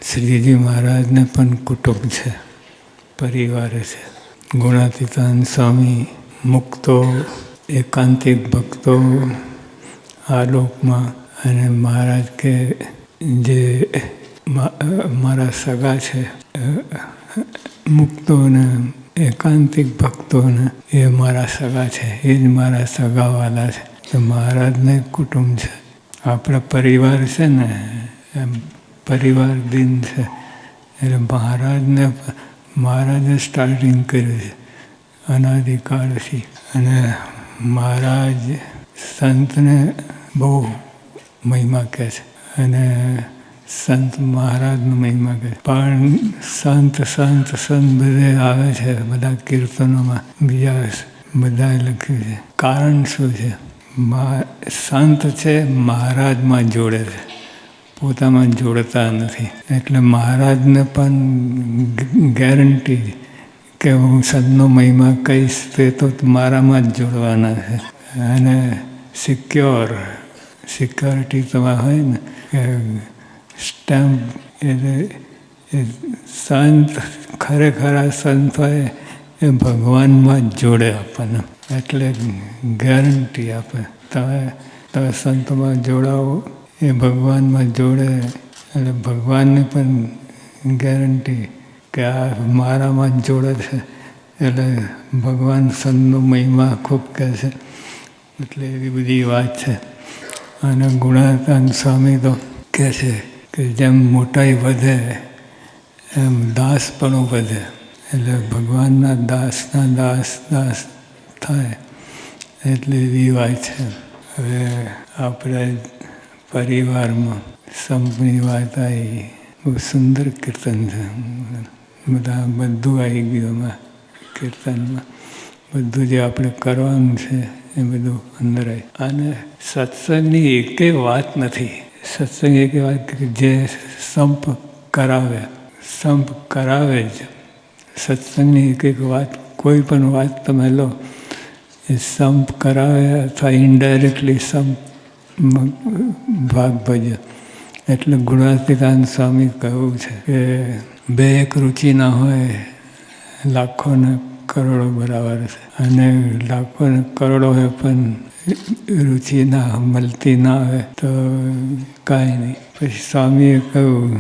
શ્રીજી મહારાજને પણ કુટુંબ છે, પરિવાર છે. ગુણાતીતાનંદ સ્વામી મુક્તો, એકાંતિક ભક્તો આ લોકમાં, અને મહારાજ કે જે મારા સગા છે મુક્તોને એકાંતિક ભક્તોને, એ મારા સગા છે, એ જ મારા સગાવાલા છે. તો મહારાજને કુટુંબ છે. આપણા પરિવાર છે ને, એમ પરિવાર દિન છે. એટલે મહારાજે સ્ટાર્ટિંગ કર્યું છે અનાદિકાળથી. અને મહારાજ સંતને બહુ મહિમા કહે છે, અને સંત મહારાજનો મહિમા કહે છે. પણ સંત બધે આવે છે, બધા કીર્તનોમાં, બીજા બધા લખ્યું છે. કારણ શું છે? સંત છે મહારાજમાં જોડે છે, પોતામાં જોડતા નથી. એટલે મહારાજને પણ ગેરંટી કે હું સંતનો મહિમા કહીશ તો મારામાં જ જોડવાના છે. અને સિક્યોરિટી તમારે હોય ને, કે સ્ટેમ્પ. એટલે સંત ખરેખર આ સંત હોય એ ભગવાનમાં જ જોડે આપણને. એટલે ગેરંટી આપે, તમે સંતમાં જોડાવો, એ ભગવાનમાં જોડે. એટલે ભગવાનને પણ ગેરંટી કે આ મારામાં જ જોડે છે. એટલે ભગવાન સંતનો મહિમા ખૂબ કહે છે. એટલે એવી બધી વાત છે. અને ગુણાતીતાનંદ સ્વામી તો કહે છે કે જેમ મોટાઈ વધે એમ દાસપણું વધે. એટલે ભગવાનના દાસ થાય. એટલે એવી વાત છે. હવે આપણે પરિવારમાં સંપની વાત આવી, બહુ સુંદર કીર્તન છે. બધું આવી ગયું એમાં કીર્તનમાં. બધું જે આપણે કરવાનું છે એ બધું અંદર આવી. અને સત્સંગની એકેય વાત નથી. સત્સંગ એકેય વાત જે સંપ કરાવે જ. સત્સંગની એક વાત, કોઈ પણ વાત તમે લો, એ સંપ કરાવે અથવા ઇનડાયરેક્ટલી સંપ ભાગ ભજે. એટલે ગુણાતીતાનંદ સ્વામી કહ્યું છે કે બે એક રુચિ ના હોય, લાખો ને કરોડો બરાબર છે. અને લાખો ને કરોડો હોય પણ રુચિ ના મળતી ના હોય તો કાંઈ નહીં. પછી સ્વામીએ કહ્યું,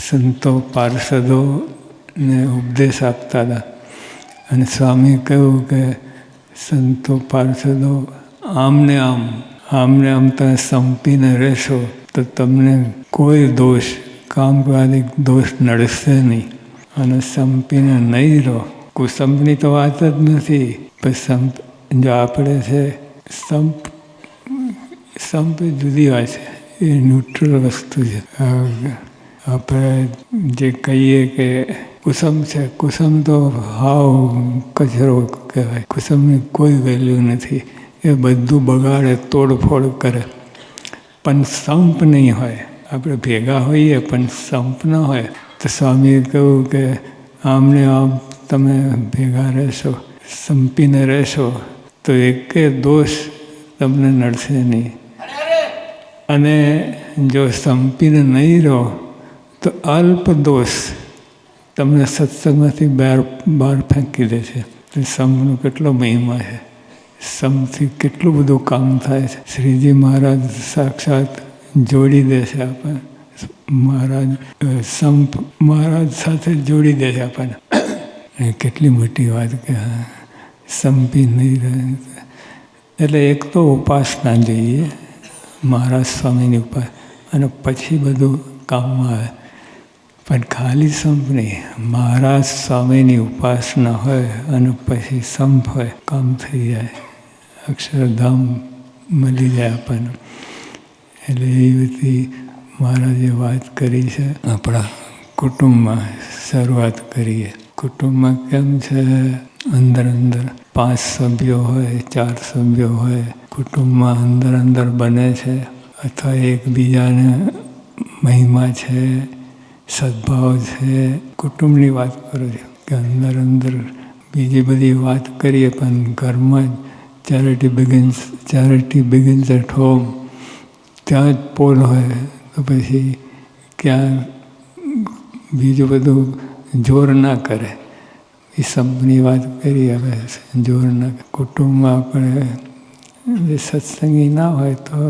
સંતો પાર્ષદોને ઉપદેશ આપતા હતા. અને સ્વામી કહ્યું કે સંતો પાર્ષદો આમને આમ તમે સંપીને રહેશો તો તમને કોઈ દોષ, કામવાદી દોષ નડશે નહીં. અને સંપીને નહીં રહો, કુસંપની તો વાત જ નથી. પણ સંપ જો આપણે છે, સંપ જુદી વાત છે, એ ન્યુટ્રલ વસ્તુ છે. આપણે જે કહીએ કે કુસુમ છે, કુસુમ તો હાવ કચરો કહેવાય. કુસુમની કોઈ વેલ્યુ નથી. એ બધું બગાડે, તોડફોડ કરે. પણ સંપ નહીં હોય. આપણે ભેગા હોઈએ પણ સંપ ન હોય. તો સ્વામીએ કહ્યું કે આમને આમ તમે ભેગા રહેશો, સંપીને રહેશો તો એકે દોષ તમને નડશે નહીં. અને જો સંપીને નહીં રહો તો અલ્પ દોષ તમને સત્સંગમાંથી બહાર ફેંકી દે છે. સંપનો કેટલો મહિમા છે. સંપથી કેટલું બધું કામ થાય છે. શ્રીજી મહારાજ સાક્ષાત જોડી દે છે આપણને. મહારાજ સાથે જોડી દે છે આપણને. એ કેટલી મોટી વાત કે સંપી નહીં રહે. એટલે એક તો ઉપાસના જોઈએ, મહારાજ સ્વામીની ઉપાસના, અને પછી બધું કામમાં આવે. પણ ખાલી સંપ નહીં, મહારાજ સ્વામીની ઉપાસના હોય અને પછી સંપ હોય, કામ થઈ જાય. અક્ષરધામ મળી જાય આપણને. એટલે એ બધી મહારાજે વાત કરી છે. આપણા કુટુંબમાં શરૂઆત કરીએ. કુટુંબમાં કેમ છે, અંદર 5 સભ્યો હોય, 4 સભ્યો હોય, કુટુંબમાં અંદર બને છે. અથવા એકબીજાને મહિમા છે, સદભાવ છે. કુટુંબની વાત કરું છું કે અંદર બીજી બધી વાત કરીએ, પણ ઘરમાં જ ચેરિટી બિગિન્સ એટ હોમ. ત્યાં જ પોલ હોય તો પછી ક્યાં બીજું બધું જોર ના કરે. એ સંપની વાત કરી હવે, જોર ના. કુટુંબમાં આપણે જે સત્સંગી ના હોય તો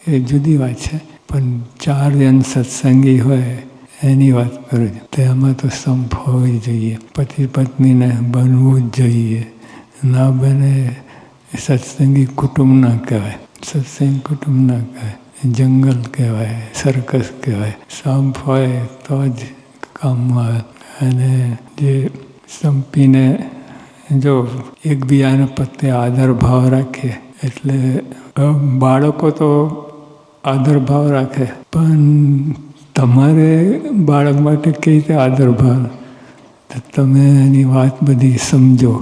એ જુદી વાત છે, પણ 4 જણ સત્સંગી હોય એની વાત કરું છું. તેમાં તો સંપ હોવી જોઈએ. પતિ પત્નીને બનવું જ જોઈએ. ના બને સત્સંગી કુટુંબ ના કહેવાય. સત્સંગી કુટુંબ ના કહેવાય, જંગલ કહેવાય, સર્કસ કહેવાય. સંપ હોય તો જ કામમાં આવે. અને જે સંપીને જો એકબીજાને પ્રત્યે આદર ભાવ રાખીએ, એટલે બાળકો તો આદર ભાવ રાખે, પણ તમારે બાળક માટે કઈ રીતે આદર ભાવ? તો તમે એની વાત બધી સમજો,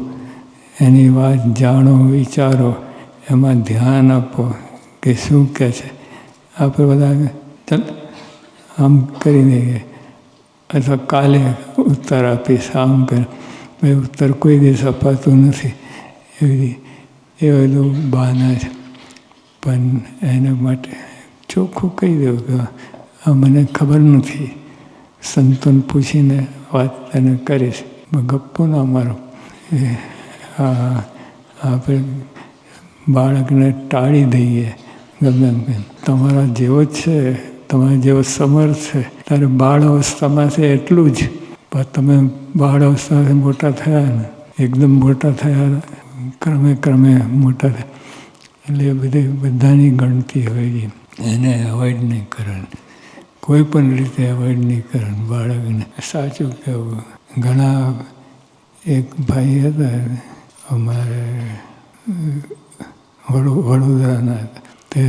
એની વાત જાણો, વિચારો, એમાં ધ્યાન આપો કે શું કહે છે. આપણે બધા ચાલ આમ કરી દઈએ, અથવા કાલે ઉત્તર આપીશ આમ કરે. ભાઈ ઉત્તર કોઈ દિવસ અપાતું નથી. એ બધું બહાના છે. પણ એના માટે ચોખ્ખું કહી દઉં કે આ મને ખબર નથી, સંતોને પૂછીને વાત તને કરીશ. ગપ્પો ના મારો. આપણે બાળકને ટાળી દઈએ ગમે એમ. તમારા જેવો જ છે, તમારા જેવો સમર્થ છે, ત્યારે બાળ અવસ્થામાં છે એટલું જ. પણ તમે બાળ અવસ્થાથી મોટા થયા ને, એકદમ મોટા થયા, ક્રમે ક્રમે મોટા થયા, એટલે એ બધી બધાની ગણતી હોય. એને એવોઇડ નહીં કરવાનું, કોઈ પણ રીતે એવોઇડ નહીં કરવાનું બાળકને. સાચું કહેવું. ઘણા એક ભાઈ હતા અમારે વડોદરાના હતા. તે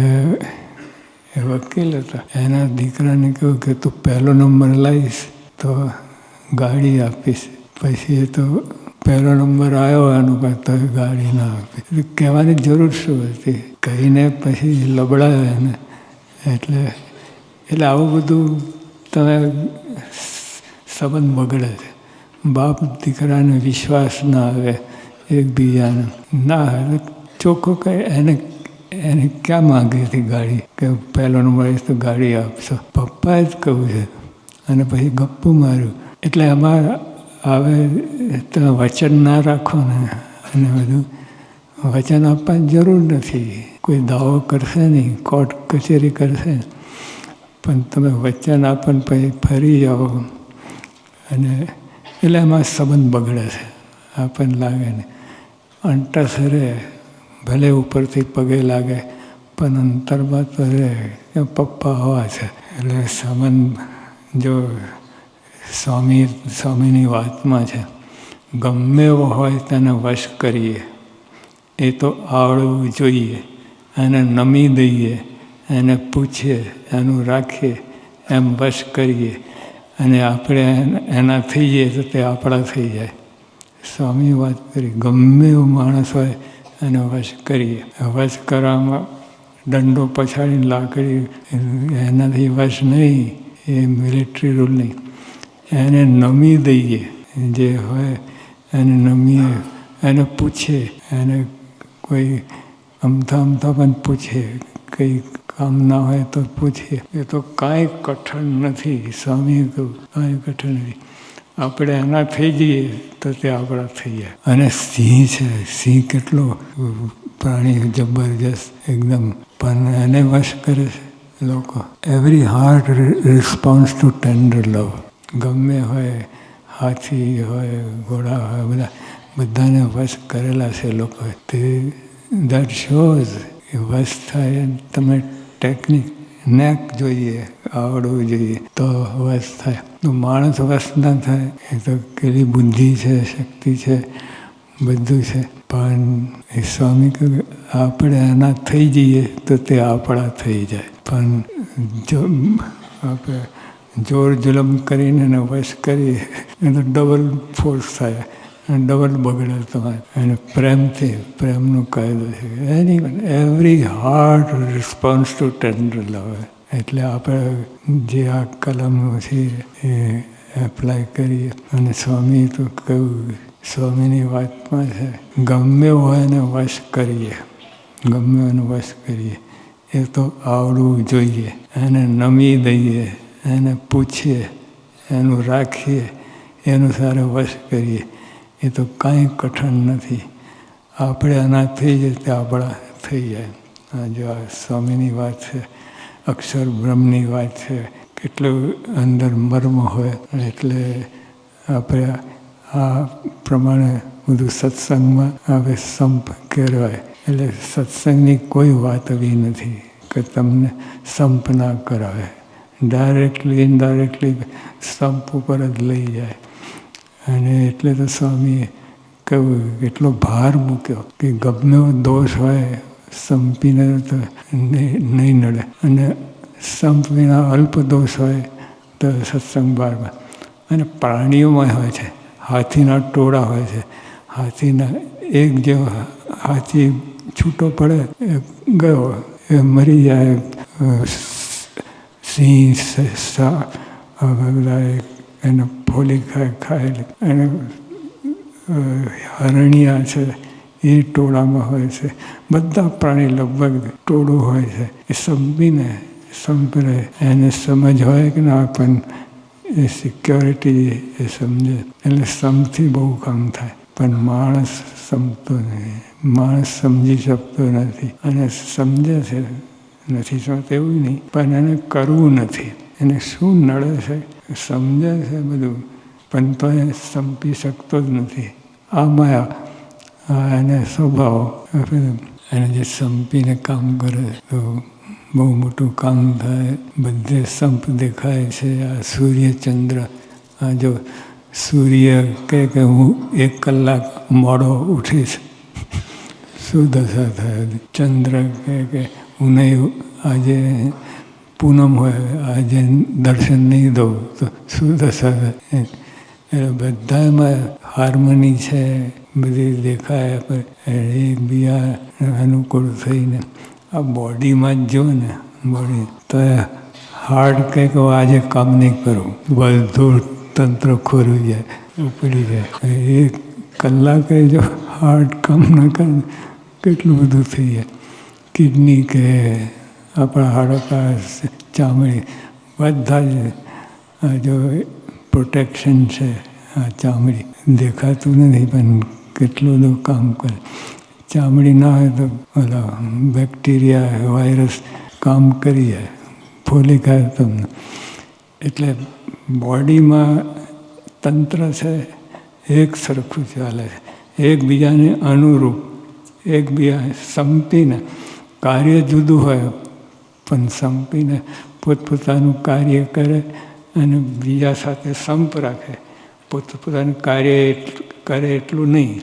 એ વકીલ હતા. એના દીકરાને કહ્યું કે તું 1લો નંબર લાવીશ તો ગાડી આપીશ. પછી એ તો 1લો નંબર આવ્યો એનું કાંઈ તો ગાડી ના આપી. કહેવાની જરૂર શું હતી? કહીને પછી લબડાયો એને. એટલે આવું બધું તમે સંબંધ બગડે છે. બાપ દીકરાને વિશ્વાસ ના આવે એકબીજાને. ના હવે ચોખ્ખું કહે એને ક્યાં માંગી હતી ગાડી? કે 1લો નંબર આવીશ તો ગાડી આપશો? પપ્પાએ જ કહ્યું છે. અને પછી ગપ્પું માર્યું. એટલે એમાં હવે તમે વચન ના રાખો ને, અને બધું વચન આપવાની જરૂર નથી. કોઈ દાવો કરશે નહીં, કોર્ટ કચેરી કરશે, પણ તમે વચન આપો ને પછી ફરી જાઓ, અને એટલે એમાં સંબંધ બગડે છે. આપણને લાગે ને અંટસ રહે, ભલે ઉપરથી પગે લાગે, પણ અંતરમાં તો રહે કે પપ્પા હવા છે. એટલે સંબંધ જો સ્વામીની વાતમાં છે, ગમે એવો હોય તેને વશ કરીએ. એ તો આવડવું જોઈએ. એને નમી દઈએ, એને પૂછીએ, એનું રાખીએ, એમ વશ કરીએ. અને આપણે એના થઈ જઈએ તો તે આપણા થઈ જાય. સ્વામી વાત કરી, ગમે એવો માણસ હોય એને વશ કરીએ. વશ કરવામાં દંડો પછાડીને લાકડી એનાથી વશ નહીં, એ મિલિટરી રૂલ નહીં. એને નમી દઈએ, જે હોય એને નમીએ, એને પૂછીએ, એને કોઈ અમથા પણ પૂછીએ, કંઈ કામ ના હોય તો પૂછીએ. એ તો કાંઈ કઠણ નથી. સ્વામીએ કહ્યું કાંઈ કઠણ નથી. આપણે એના થઈ જઈએ તો તે આપણા થઈ જાય. અને સિંહ છે, સિંહ કેટલો પ્રાણી જબરજસ્ત એકદમ, પણ એને વશ કરે છે લોકો. Every heart response to tender love. ગમે હોય, હાથી હોય, ઘોડા હોય, બધાને વશ કરેલા છે લોકોએ. તે દેટ શોઝ કે વશ થાય. તમે ટેકનિક નેક જોઈએ, આવડવું જોઈએ તો વશ થાય. તો માણસ વશ ના થાય. એ તો કેટલી બુદ્ધિ છે, શક્તિ છે, બધું છે. પણ એ સ્વામી કહ્યું આપણે એના થઈ જઈએ તો તે આપણા થઈ જાય. પણ જો આપણે જોર જુલમ કરીને એને વશ કરીએ એ તો ડબલ ફોર્સ થાય, ડબલ બગડે તમારે. અને પ્રેમથી, પ્રેમનો કાયદો છે. Every heart response to tender love. એટલે આપણે જે આ કલમો છે એ એપ્લાય કરીએ. અને સ્વામી તો કહ્યું, સ્વામીની વાતમાં છે, ગમે હોય એને વશ કરીએ, ગમે એને વશ કરીએ. એ તો આવડવું જોઈએ. એને નમી દઈએ, એને પૂછીએ, એનું રાખીએ, એનું સારે વશ કરીએ. એ તો કાંઈ કઠણ નથી. આપણે અનાથ થઈ જાય તે આપણા થઈ જાય. જો આ સ્વામીની વાત છે, અક્ષર બ્રહ્મની વાત છે, કેટલું અંદર મર્મ હોય. એટલે આપણે આ પ્રમાણે બધું સત્સંગમાં આવે સંપ કહેવાય. એટલે સત્સંગની કોઈ વાત એવી નથી કે તમને સંપ ના કરાવે. ડાયરેક્ટલી ઇનડાયરેક્ટલી સંપ ઉપર જ લઈ જાય. અને એટલે તો સ્વામીએ કહ્યું, એટલો ભાર મૂક્યો કે ગમે એવો દોષ હોય સંપીને તો નહીં નડે, અને સંપ વિના અલ્પ દોષ હોય તો સત્સંગ બારમાં. અને પ્રાણીઓમાં હોય છે, હાથીના ટોળા હોય છે. હાથીના એક જેવો હાથી છૂટો પડે, ગયો, એ મરી જાય. સિંહ, એને ફોલી ખાય, એને હરણિયા છે એ ટોળામાં હોય છે. બધા પ્રાણી લગભગ ટોળું હોય છે. એ સંપીને સંપરે એને સમજ હોય કે ના, પણ એ સિક્યોરિટી એ સમજે. એટલે સમથી બહુ કામ થાય. પણ માણસ સમજતો નહીં, માણસ સમજી શકતો નથી. અને સમજે છે, નથી સમજતો એવું નહીં, પણ એને કરવું નથી. એને શું નડે છે, સમજે છે બધું, પણ તો એ સંપી શકતો જ નથી. આ માયા, એને સ્વભાવ. એને જે સંપીને કામ કરે તો બહુ મોટું કામ થાય. બધે સંપ દેખાય છે. આ સૂર્ય ચંદ્ર, આ જો સૂર્ય કહે કે હું 1 કલાક મોડો ઉઠીશ, શું દશા થાય. ચંદ્ર કહે કે હું નહીં, આજે પૂનમ હોય, આજે દર્શન નહીં દઉં તો શું દશા થાય. એટલે બધામાં હાર્મની છે, બધી દેખાય. એકબીજા અનુકૂળ થઈને આ બોડીમાં જ જો ને, બોડી તો હાર્ટ કંઈક આજે કામ નહીં કરું, બધું તંત્ર ખોરું જાય, ઉપડી જાય. 1 કલાકે જો હાર્ટ કામ ના કરે કેટલું બધું થઈ જાય. કિડની કે આપણા હાડકા, ચામડી, બધા જ જો પ્રોટેક્શન છે. આ ચામડી દેખાતું નથી પણ કેટલું બધું કામ કરે. ચામડી ના હોય તો ઓલા બેક્ટેરિયા, વાયરસ કામ કરી જાય, ફોલી ખાય તમને. એટલે બોડીમાં તંત્ર છે એક સરખું ચાલે છે, એકબીજાને અનુરૂપ, એકબીજા સંપીને. કાર્ય જુદું હોય પણ સંપીને પોતપોતાનું કાર્ય કરે અને બીજા સાથે સંપ રાખે. પોતપોતાનું કાર્ય કરે એટલું નહીં,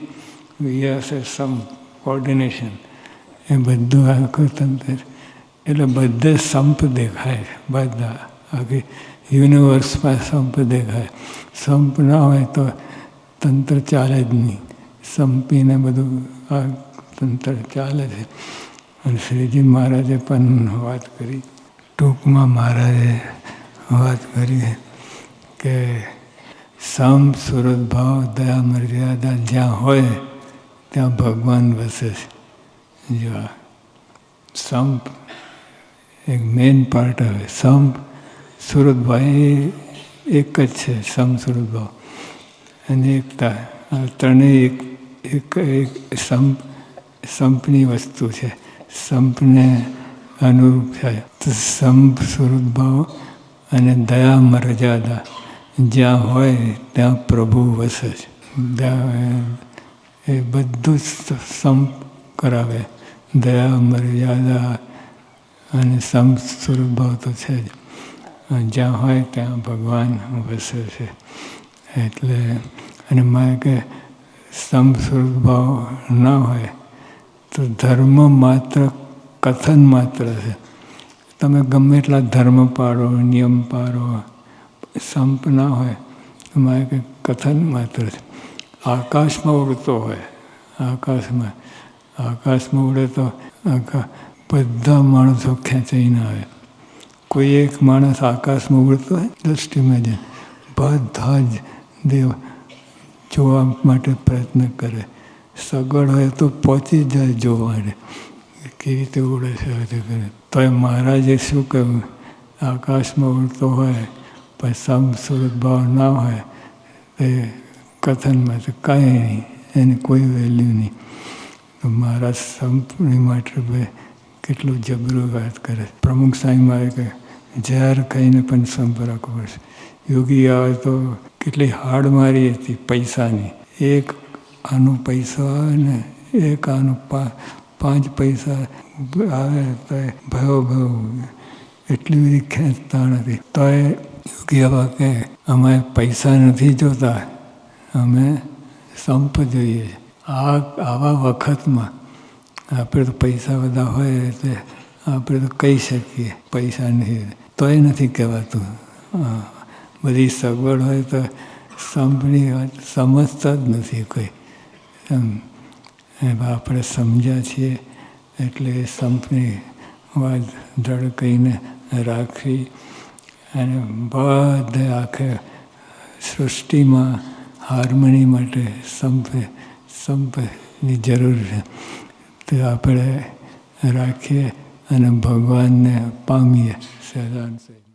બીજા સાથે સંપ, કોર્ડિનેશન, એ બધું આખું તંત્ર. એટલે બધે સંપ દેખાય છે. બધા આખી યુનિવર્સમાં સંપ દેખાય. સંપ ના હોય તો તંત્ર ચાલે જ નહીં. સંપીને બધું આ તંત્ર ચાલે છે. અને શ્રીજી મહારાજે પણ વાત કરી, ટૂંકમાં મહારાજે વાત કરી કે સંપ, સુરત ભાવ, દયા, મર્યાદા જ્યાં હોય ત્યાં ભગવાન વસે છે. જો સંપ એક મેઇન પાર્ટ આવે. સંપ, સુરત ભાવ એ એક જ છે. સંપ, સુરત ભાવ અને એકતા, આ ત્રણેય એક સંપની વસ્તુ છે. સંપને અનુરૂપ થાય તો સંપ, સુરત ભાવ અને દયા, મર્યાદા જ્યાં હોય ત્યાં પ્રભુ વસે છે. એ બધું જ સંપ કરાવે. દયા, મર્યાદા અને સંપ, સુરત ભાવ તો છે જ. જ્યાં હોય ત્યાં ભગવાન વસે છે. એટલે અને મારે કે સંપ, સુરત ભાવ ના હોય તો ધર્મ માત્ર કથન માત્ર છે. તમે ગમે એટલા ધર્મ પાડો, નિયમ પાડો, સંપ ના હોય તો મારે કે કથન માત્ર છે. આકાશમાં ઉડતો હોય, આકાશમાં ઉડે તો આખા બધા માણસો ખેંચાઈને આવે. કોઈ એક માણસ આકાશમાં ઉડતો હોય, દૃષ્ટિમાં જાય, બધા જ દેવ જોવા માટે પ્રયત્ન કરે. સગવડ હોય તો પહોંચી જાય જોવા માટે, કેવી રીતે ઉડે છે. તો એ મહારાજે શું કહ્યું, આકાશમાં ઉડતો હોય પણ સમ સુરત ભાવ ના હોય એ કથનમાં તો કાંઈ નહીં, એની કોઈ વેલ્યુ નહીં. તો મહારાજ સંપની માટે કેટલું જબરું વાત કરે. પ્રમુખ સ્વામી મારે કે ઝેર ખાઈને પણ સંપ રાખવો પડશે. યોગી આવે તો કેટલી હાડ મારી હતી પૈસાની. એક આનો પૈસો આવે ને એક આનું 5 પૈસા આવે તો ભયો એટલી બધી ખેંચતાણ હતી. તો એ યોગી આવા કે અમે પૈસા નથી જોતા, અમે સંપ જોઈએ. આવા વખતમાં આપણે તો પૈસા બધા હોય એટલે આપણે તો કહી શકીએ પૈસા નહીં, તોય નથી કહેવાતું. બધી સગવડ હોય તો સંપની વાત સમજતા જ નથી કોઈ. આપણે સમજ્યા છીએ એટલે સંપની વાત દ્રઢ કહીને રાખવી. અને બધે આખે સૃષ્ટિમાં હાર્મની માટે સંપની જરૂર છે. તો આપણે રાખીએ અને ભગવાનને પામીએ. સહજાનંદ સાહેબ.